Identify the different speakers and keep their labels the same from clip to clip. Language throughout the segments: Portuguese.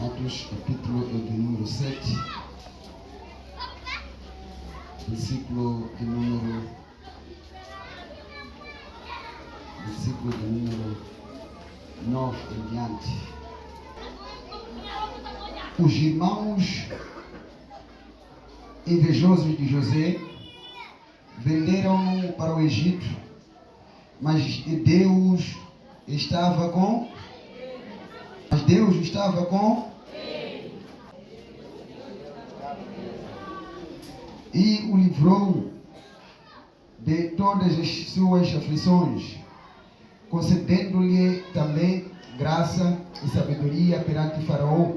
Speaker 1: Atos, capítulo de número 7, versículo de número 9 em diante. Os irmãos invejosos de José venderam-no para o Egito, mas Deus estava com e o livrou de todas as suas aflições, concedendo-lhe também graça e sabedoria perante Faraó,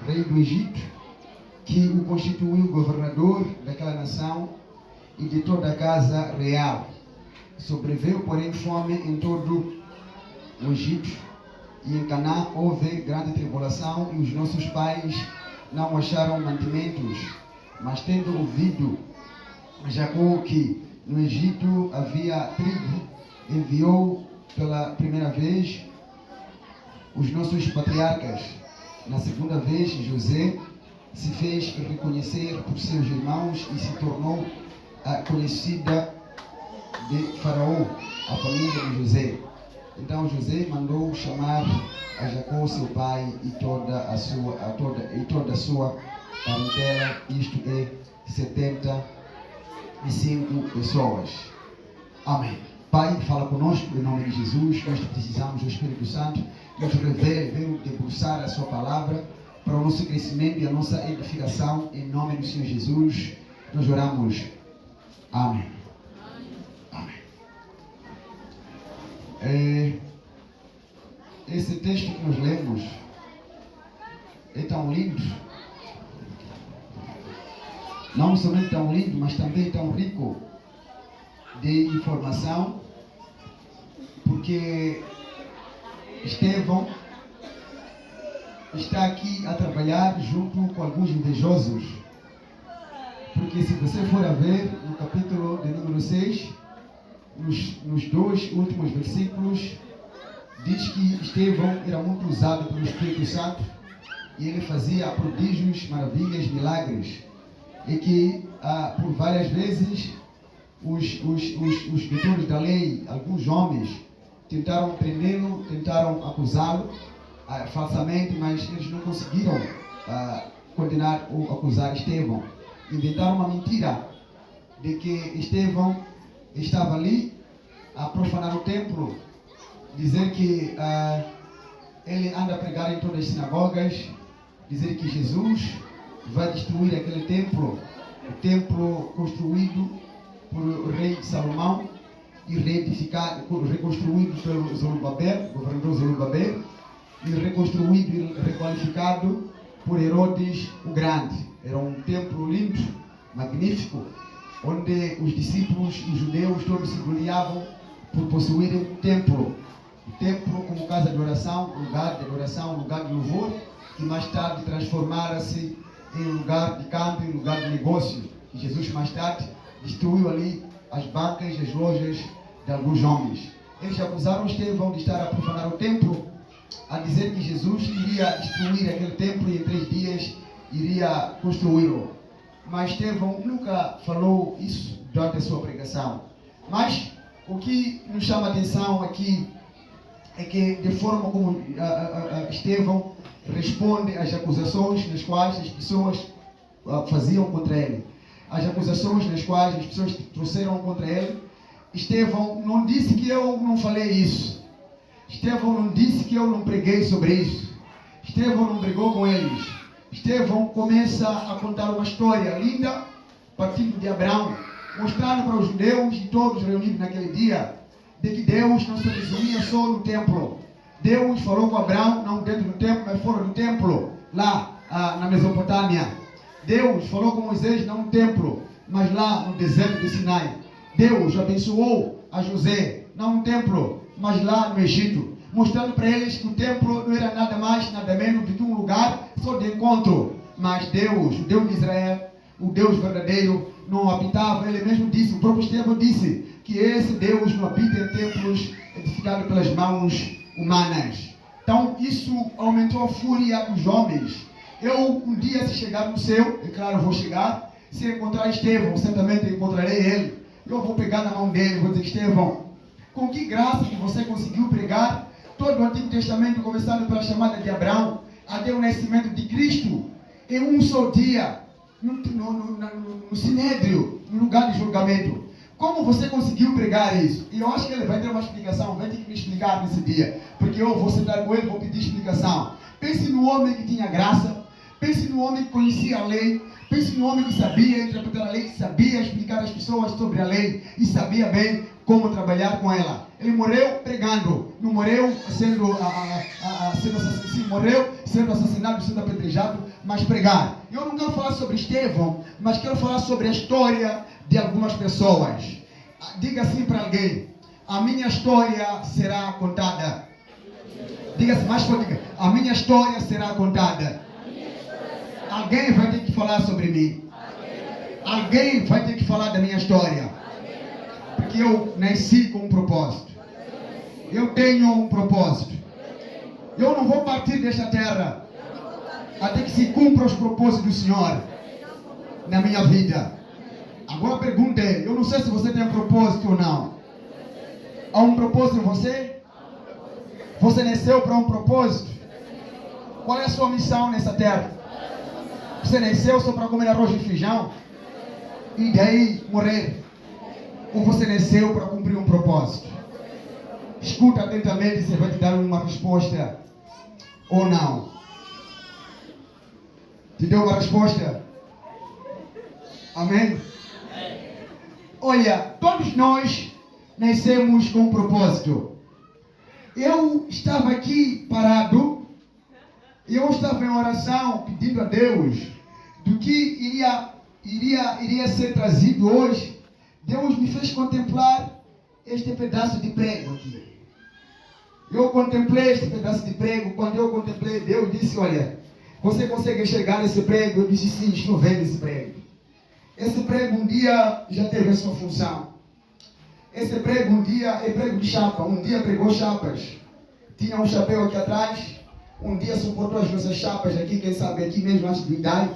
Speaker 1: rei do Egito, que o constituiu governador daquela nação e de toda a casa real. Sobreveio, porém, fome em todo o Egito, e em Canaã houve grande tribulação, e os nossos pais não acharam mantimentos. Mas tendo ouvido Jacó que no Egito havia trigo, enviou pela primeira vez os nossos patriarcas. Na segunda vez, José se fez reconhecer por seus irmãos e se tornou conhecida de Faraó, a família de José. Então José mandou chamar a Jacó, seu pai, e toda a sua parentela, isto é, 75 pessoas. Amém. Pai, fala conosco em nome de Jesus. Nós precisamos do Espírito Santo que nos revele, venha debruçar a sua palavra para o nosso crescimento e a nossa edificação, em nome do Senhor Jesus. Nós oramos. Amém. Esse texto que nós lemos é tão lindo, não somente tão lindo, mas também tão rico de informação, porque Estevão está aqui a trabalhar junto com alguns invejosos, porque se você for a ver no capítulo de número 6, nos dois últimos versículos, diz que Estevão era muito usado pelo Espírito Santo e ele fazia prodígios, maravilhas, milagres, e que por várias vezes os doutores da lei, alguns homens, tentaram prendê-lo, tentaram acusá-lo falsamente, mas eles não conseguiram condenar ou acusar Estevão. Inventaram uma mentira de que Estevão estava ali a profanar o templo, dizer que ele anda a pregar em todas as sinagogas, dizer que Jesus vai destruir aquele templo, o templo construído por o rei Salomão e reconstruído pelo Zorobabel, governador Zorobabel, e reconstruído e requalificado por Herodes o Grande. Era um templo lindo, magnífico, onde os discípulos, os judeus, todos se gloriavam por possuírem um templo. O templo como casa de oração, lugar de adoração, lugar de louvor, que mais tarde transformara-se em lugar de câmbio, em lugar de negócio. E Jesus mais tarde destruiu ali as bancas, as lojas de alguns homens. Eles acusaram Estevão de estar a profanar o templo, a dizer que Jesus iria destruir aquele templo e em 3 dias iria construí-lo. Mas Estevão nunca falou isso durante a sua pregação. Mas o que nos chama a atenção aqui é que, de forma como Estevão responde às acusações nas quais as pessoas faziam contra ele, as acusações nas quais as pessoas trouxeram contra ele, Estevão não disse que eu não falei isso. Estevão não disse que eu não preguei sobre isso. Estevão não brigou com eles. Estevão começa a contar uma história linda, partindo de Abraão, mostrando para os judeus e todos reunidos naquele dia, de que Deus não se resumia só no templo. Deus falou com Abraão, não dentro do templo, mas fora do templo, lá na Mesopotâmia. Deus falou com Moisés, não no templo, mas lá no deserto de Sinai. Deus abençoou a José, não no templo, mas lá no Egito, mostrando para eles que o templo não era nada mais, nada menos do que um lugar só de encontro. Mas Deus, o Deus de Israel, o Deus verdadeiro, não habitava. Ele mesmo disse, o próprio Estevão disse, que esse Deus não habita em templos edificados pelas mãos humanas. Então isso aumentou a fúria dos homens. Eu um dia, se chegar no céu, é claro, vou chegar, se encontrar Estevão, certamente encontrarei ele. Eu vou pegar na mão dele, vou dizer: Estevão, com que graça que você conseguiu pregar todo o Antigo Testamento, começando pela chamada de Abraão, até o nascimento de Cristo, em um só dia, no Sinédrio, no lugar de julgamento. Como você conseguiu pregar isso? E eu acho que ele vai ter uma explicação, vai ter que me explicar nesse dia, porque eu vou sentar com ele e vou pedir explicação. Pense no homem que tinha graça, pense no homem que conhecia a lei, pense no homem que sabia interpretar a lei, que sabia explicar às pessoas sobre a lei e sabia bem como trabalhar com ela. Ele morreu pregando, não morreu morreu sendo assassinado, sendo apedrejado, mas pregar. Eu não quero falar sobre Estevão, mas quero falar sobre a história de algumas pessoas. Diga assim para alguém: a minha história será contada. Diga assim, mais forte: a minha história será contada. Alguém vai ter que falar sobre mim. Alguém vai ter que falar da minha história. Porque eu nasci com um propósito. Eu tenho um propósito. Eu não vou partir desta terra até que se cumpra os propósitos do Senhor na minha vida. Agora a pergunta é: eu não sei se você tem um propósito ou não. Há um propósito em você? Você nasceu para um propósito? Qual é a sua missão nessa terra? Você nasceu só para comer arroz e feijão e daí morrer? Ou você nasceu para cumprir um propósito? Escuta atentamente e você vai te dar uma resposta ou não. Te deu uma resposta? Amém? Olha, todos nós nascemos com um propósito. Eu estava aqui parado e eu estava em oração pedindo a Deus do que iria ser trazido hoje. Deus me fez contemplar este pedaço de prego aqui. Eu contemplei este pedaço de prego. Quando eu contemplei, Deus disse: olha, você consegue enxergar esse prego? Eu disse: sim, estou vendo esse prego. Esse prego um dia já teve a sua função. Esse prego um dia é prego de chapa. Um dia pregou chapas. Tinha um chapéu aqui atrás. Um dia suportou as nossas chapas aqui, quem sabe aqui mesmo antes de idade.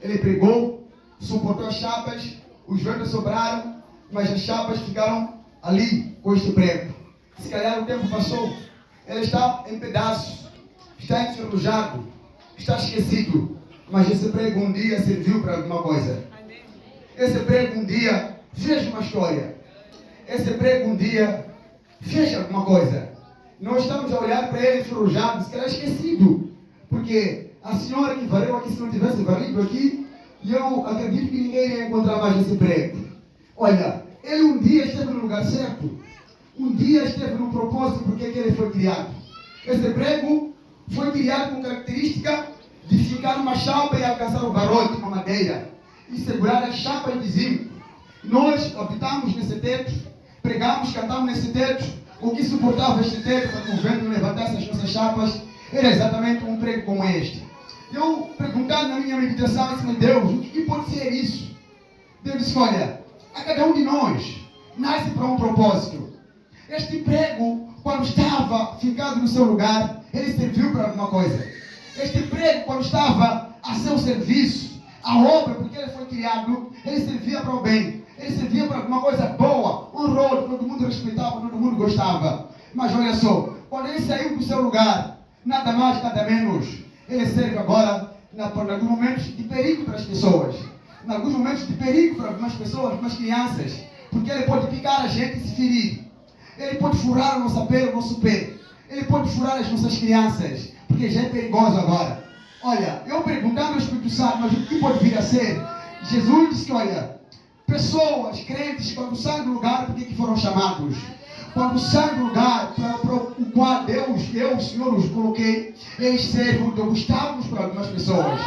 Speaker 1: Ele pregou, suportou as chapas, os ventos sobraram, mas as chapas ficaram ali com este prego. Se calhar o tempo passou, ele está em pedaços, está enferrujado, está esquecido, mas esse prego um dia serviu para alguma coisa. Esse prego um dia fez uma história. Esse prego um dia fez alguma coisa. Nós estamos a olhar para ele enferrujado, se calhar esquecido, porque a senhora que varreu aqui, se não tivesse varrido aqui, eu acredito que ninguém ia encontrar mais esse prego. Olha, ele um dia esteve no lugar certo. Um dia esteve no propósito porque ele foi criado. Esse prego foi criado com característica de ficar numa chapa e alcançar o barrote, uma madeira, e segurar as chapas de zinco. Nós habitamos nesse teto, pregamos, cantamos nesse teto. O que suportava este teto para que o vento não levantasse as nossas chapas era exatamente um prego como este. Eu perguntando na minha meditação, disse: meu Deus, o que pode ser isso? Deus disse: olha, a cada um de nós nasce para um propósito. Este prego, quando estava ficado no seu lugar, ele serviu para alguma coisa. Este prego, quando estava a seu serviço, a obra, porque ele foi criado, ele servia para o bem. Ele servia para alguma coisa boa, honroso, todo mundo respeitava, todo mundo gostava. Mas olha só, quando ele saiu do seu lugar, nada mais, nada menos, ele serve agora em alguns momentos de perigo para as pessoas. Em alguns momentos de perigo para algumas pessoas, algumas crianças. Porque ele pode picar a gente e se ferir. Ele pode furar a nossa pele, o nosso pé. Ele pode furar as nossas crianças, porque já é perigoso agora. Olha, eu perguntando ao Espírito Santo, mas o que pode vir a ser? Jesus disse que, olha, pessoas, crentes, quando saem do lugar, por que foram chamados? Quando saem do lugar para o qual eu, Senhor, os coloquei, eles servem de obstáculos para algumas pessoas.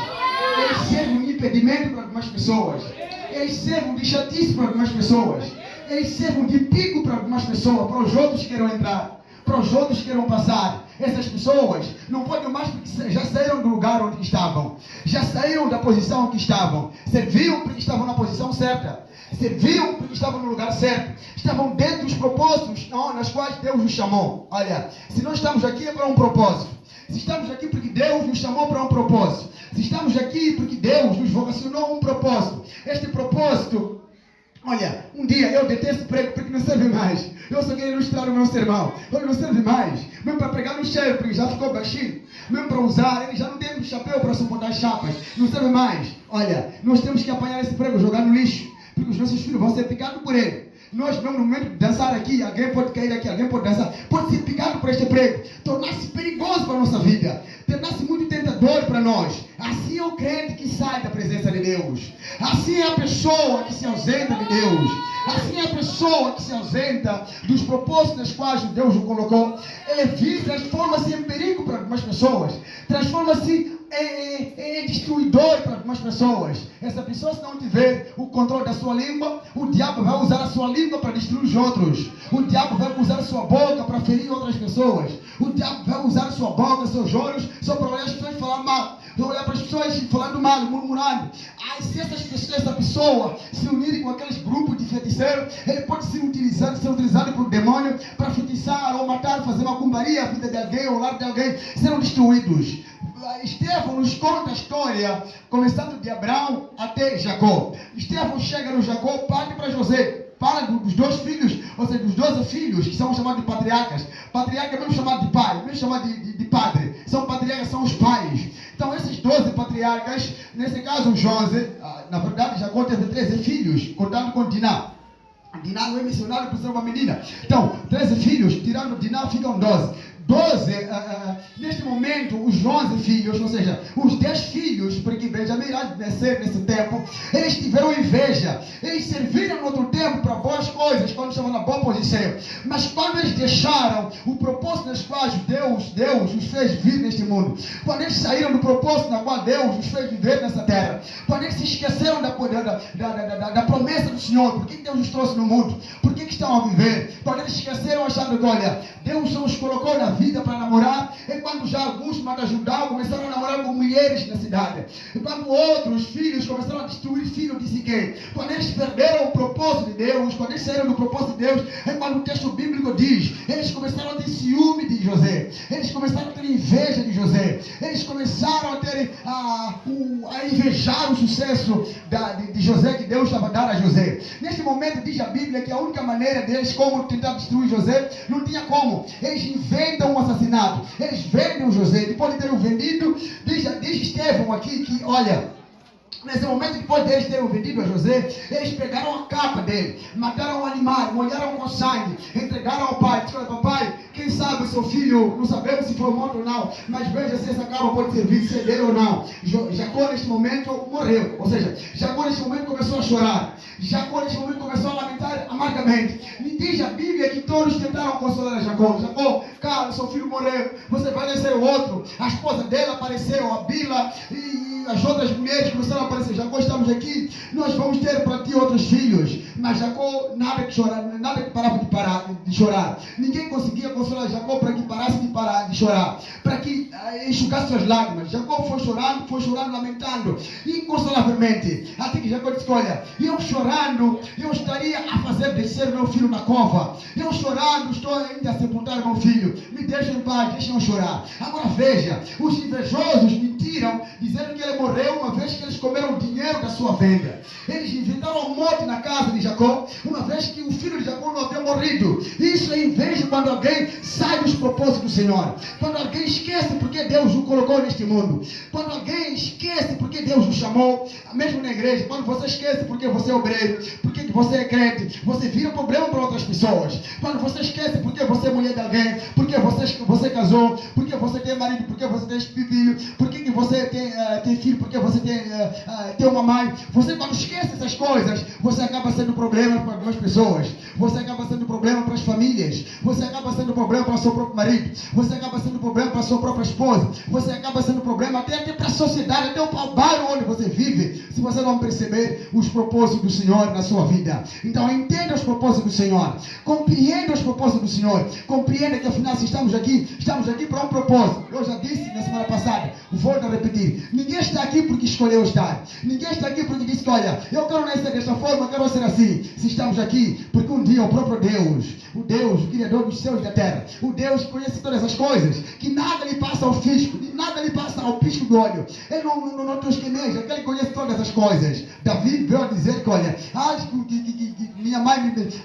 Speaker 1: Eles servem de impedimento para algumas pessoas. Eles servem de chatice para algumas pessoas. Eles servem de pico para algumas pessoas, para os outros que queiram entrar, para os outros que queiram passar. Essas pessoas não podem mais porque já saíram do lugar onde estavam. Já saíram da posição que estavam. Serviam porque estavam na posição certa. Serviam porque estavam no lugar certo. Estavam dentro dos propósitos nas quais Deus os chamou. Olha, se nós estamos aqui é para um propósito. Se estamos aqui porque Deus nos chamou para um propósito. Se estamos aqui porque Deus nos vocacionou a um propósito. Este propósito, olha, um dia eu detesto prego porque não serve mais. Eu só quero ilustrar o meu sermão. Olha, não serve mais. Mesmo para pregar no cheiro, porque já ficou baixinho. Mesmo para usar, ele já não tem um chapéu para suportar as chapas. Não serve mais. Olha, nós temos que apanhar esse prego, jogar no lixo. Porque os nossos filhos vão ser picados por ele. Nós mesmo no momento de dançar aqui, alguém pode cair aqui, alguém pode dançar, pode ser picado por este prego, tornar-se perigoso para a nossa vida, tornar-se muito tentador para nós. Assim é o crente que sai da presença de Deus. Assim é a pessoa que se ausenta de Deus. Assim é a pessoa que se ausenta dos propósitos nos quais Deus o colocou. Ele vive, transforma-se em perigo para algumas pessoas, transforma-se em destruidor para algumas pessoas. Essa pessoa, se não tiver o controle da sua língua, o diabo vai usar a sua língua para destruir os outros. O diabo vai usar a sua boca para ferir outras pessoas. O diabo vai usar a sua boca, seus olhos, só para olhar as pessoas e falar mal. Olhar para as pessoas falando mal, murmurando. Se essa pessoa se unir com aqueles grupos de feiticeiros, ele pode ser utilizado por demônio para feitiçar ou matar, fazer macumbaria, a vida de alguém, ou o lar de alguém, serão destruídos. Estevão nos conta a história, começando de Abraão até Jacó. Estevão chega no Jacó, parte para José. Fala dos 2 filhos, ou seja, dos 12 filhos, que são chamados de patriarcas. Patriarca é mesmo chamado de pai, mesmo chamado de padre. São patriarcas, são os pais. Então, esses 12 patriarcas, nesse caso, José, na verdade, Jacó teve 13 filhos, contando com Diná. Diná não é missionário por ser uma menina. Então, 13 filhos, tirando Diná, ficam 12. Neste momento, os 11 filhos, ou seja, os 10 filhos, porque Benjamim irá nascer nesse tempo, eles tiveram inveja. Eles serviram no outro tempo para boas coisas, quando estavam na boa posição. Mas quando eles deixaram o propósito nas quais Deus os fez vir neste mundo, quando eles saíram do propósito na qual Deus os fez viver nessa terra, quando eles se esqueceram da promessa do Senhor, por que Deus os trouxe no mundo, por que estão a viver, quando eles esqueceram achando que, olha, Deus os colocou na vida para namorar, é quando já alguns Judá começaram a namorar com mulheres na cidade, e quando outros filhos começaram a destruir filhos de Siquém, quando eles perderam o propósito de Deus, quando eles saíram do propósito de Deus, é quando o texto bíblico diz, eles começaram a ter ciúme de José, eles começaram a ter inveja de José, eles começaram a ter a invejar o sucesso de José, que Deus estava dando a José. Neste momento diz a Bíblia que a única maneira deles como tentar destruir José, não tinha como, eles inventam um assassinato, eles vendem o José. Depois de terem vendido, diz Estevão aqui que, olha, nesse momento, depois deles terem vendido a José, eles pegaram a capa dele, mataram o animal, molharam com sangue, entregaram ao pai. Disseram, papai, quem sabe o seu filho, não sabemos se foi morto ou não, mas veja se essa capa pode servir, se é dele ou não. Jacó neste momento morreu, ou seja, Jacó neste momento começou a chorar, Jacó neste momento começou a lamentar amargamente. Me diz a Bíblia que todos tentaram consolar a Jacó. Jacó, cara, seu filho morreu, você vai nascer outro. A esposa dele apareceu, a Bila, e as outras mulheres começaram a aparecer. Jacó, estamos aqui, nós vamos ter para ti outros filhos. Mas Jacó, nada que parava de chorar. Ninguém conseguia consolar Jacó para que parasse de chorar, para que enxugasse suas lágrimas. Jacó foi chorando, lamentando, inconsolavelmente, até que Jacó disse, olha, eu chorando, eu estaria a fazer descer meu filho na cova, eu chorando, estou ainda a sepultar meu filho, me deixem em paz, deixem eu chorar. Agora veja, os invejosos mentiram, dizendo que ele morreu uma vez que eles comeram o dinheiro da sua venda. Eles inventaram a morte na casa de Jacó, uma vez que o filho de Jacó não havia morrido. Isso é inveja quando alguém sai dos propósitos do Senhor, quando alguém esquece porque Deus o colocou neste mundo, quando alguém esquece porque Deus o chamou, mesmo na igreja, quando você esquece porque você é obreiro, porque você é crente, você vira problema para outras pessoas. Quando você esquece porque você é mulher de alguém, porque você casou, porque você tem marido, porque você tem filho, porque você tem filho, porque você tem uma mãe. Você, quando esquece essas coisas, você acaba sendo problema para algumas pessoas, você acaba sendo problema para as famílias, você acaba sendo problema para o seu próprio marido, você acaba sendo problema para a sua própria esposa, você acaba sendo problema até para a sociedade, até o bairro onde você vive, se você não perceber os propósitos do Senhor na sua vida. Então entenda os propósitos do Senhor, compreenda os propósitos do Senhor, compreenda que afinal se estamos aqui para um propósito. Eu já disse na semana passada, volto a repetir, ninguém está aqui porque escolheu estar. Ninguém está aqui porque disse que, olha, eu quero nascer desta forma, eu quero ser assim. Se estamos aqui, porque um dia o próprio Deus, o Criador dos céus e da terra, o Deus que conhece todas as coisas, que nada lhe passa ao fisco, nada lhe passa ao pisco do olho. Ele não tosqueneja, aquele que conhece todas as coisas. Davi veio a dizer que, olha, antes que minha mãe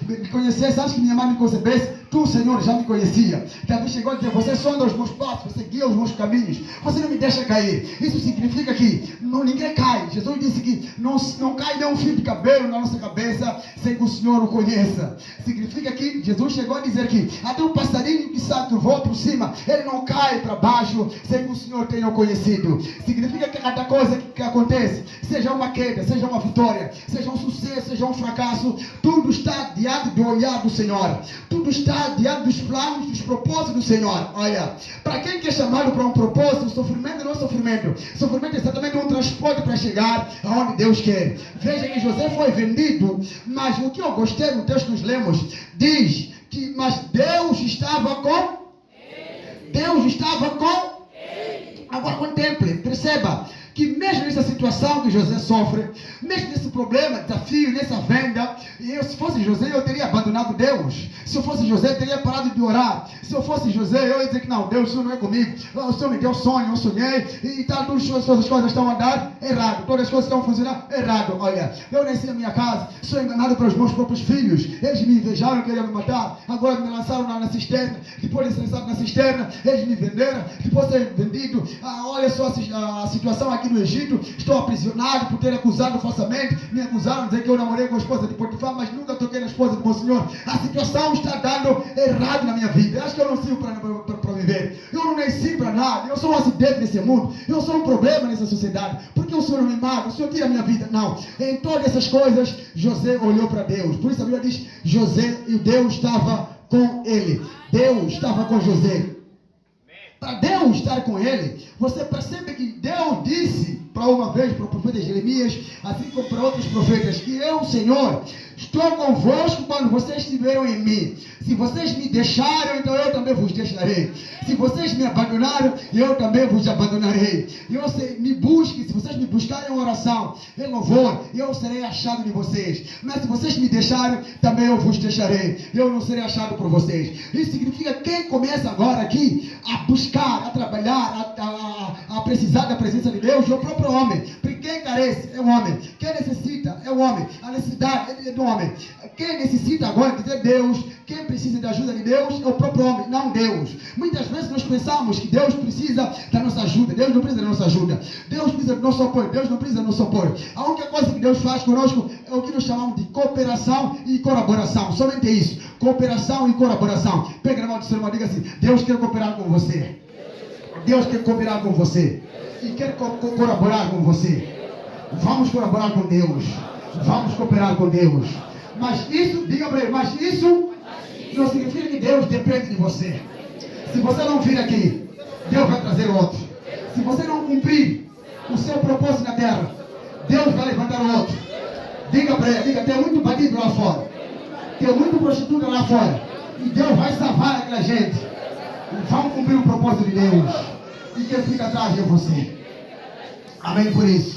Speaker 1: me conhecesse, antes que minha mãe me concebesse, tu, Senhor, já me conhecia. Davi chegou a dizer, você sonda os meus passos, você guia os meus caminhos, você não me deixa cair. Isso significa que ninguém cai. Jesus disse que não cai nenhum fio de cabelo na nossa cabeça sem que o Senhor o conheça. Significa que Jesus chegou a dizer que até um passarinho que sai do voo por cima, ele não cai para baixo sem que o Senhor tenha o conhecido. Significa que cada coisa que acontece, seja uma queda, seja uma vitória, seja um sucesso, seja um fracasso, tudo está diante do olhar do Senhor. Tudo está diante dos planos, dos propósitos do Senhor. Olha, para quem que é chamado para um propósito, o sofrimento não é sofrimento. O sofrimento é exatamente um transporte para chegar aonde Deus quer. Veja que José foi vendido, mas o que eu gostei no texto que nós lemos, diz que, mas Deus estava com ele. Deus estava com ele. Agora contemple, perceba que mesmo nessa situação que José sofre, mesmo nesse problema, desafio, nessa venda, se fosse José, eu teria abandonado Deus. Se eu fosse José, eu teria parado de orar. Se eu fosse José, eu ia dizer que não, Deus, o Senhor não é comigo. O Senhor me deu sonho, eu sonhei, e tal, todas as coisas estão a andar errado, todas as coisas estão a funcionar errado. Olha, eu nasci na minha casa, sou enganado pelos meus próprios filhos, eles me invejaram, queriam me matar, agora me lançaram na cisterna, depois de ser lançado na cisterna, eles me venderam, depois de ser vendido, olha só a situação aqui no Egito, estou aprisionado por ter acusado falsamente, me acusaram de dizer que eu namorei com a esposa de Potifar, mas nunca toquei na esposa do meu Senhor. A situação está dando errado na minha vida. Eu acho que eu não sirvo para viver. Eu não nasci para nada. Eu sou um acidente nesse mundo. Eu sou um problema nessa sociedade. Porque o Senhor não me mata? O Senhor tira a minha vida? Não. Em todas essas coisas, José olhou para Deus. Por isso a Bíblia diz, José e Deus estava com ele. Deus estava com José. Para Deus estar com ele, você percebe que Deus disse para uma vez para o profeta Jeremias, assim como para outros profetas, que eu, Senhor, estou convosco quando vocês estiverem em mim. Se vocês me deixaram, então eu também vos deixarei. Se vocês me abandonaram, eu também vos abandonarei. Me busquem, se vocês me buscarem em oração, em louvor, eu serei achado de vocês. Mas se vocês me deixaram, também eu vos deixarei. Eu não serei achado por vocês. Isso significa que quem começa agora aqui a buscar, a trabalhar, a precisar da presença de Deus, é o próprio homem. Porque quem carece é o homem. Quem necessita é o homem. A necessidade é do homem. Quem necessita agora de Deus, quem precisa da ajuda de Deus é o próprio homem, não Deus. Muitas vezes nós pensamos que Deus precisa da nossa ajuda. Deus não precisa da nossa ajuda. Deus precisa do nosso apoio. Deus não precisa do nosso apoio. A única coisa que Deus faz conosco é o que nós chamamos de cooperação e colaboração. Somente isso. Cooperação e colaboração. Pega na mão do seu irmão e diga assim, Deus quer cooperar com você. Deus quer cooperar com você. E quer colaborar com você. Vamos colaborar com Deus. Vamos cooperar com Deus. Mas isso, diga para ele, mas isso não significa que Deus depende de você. Se você não vir aqui, Deus vai trazer outro. Se você não cumprir o seu propósito na terra, Deus vai levantar outro. Diga para ele, diga, tem muito bandido lá fora. Tem muito prostituta lá fora. E Deus vai salvar aquela gente. Vamos cumprir o propósito de Deus. E quem fica atrás é você. Amém por isso.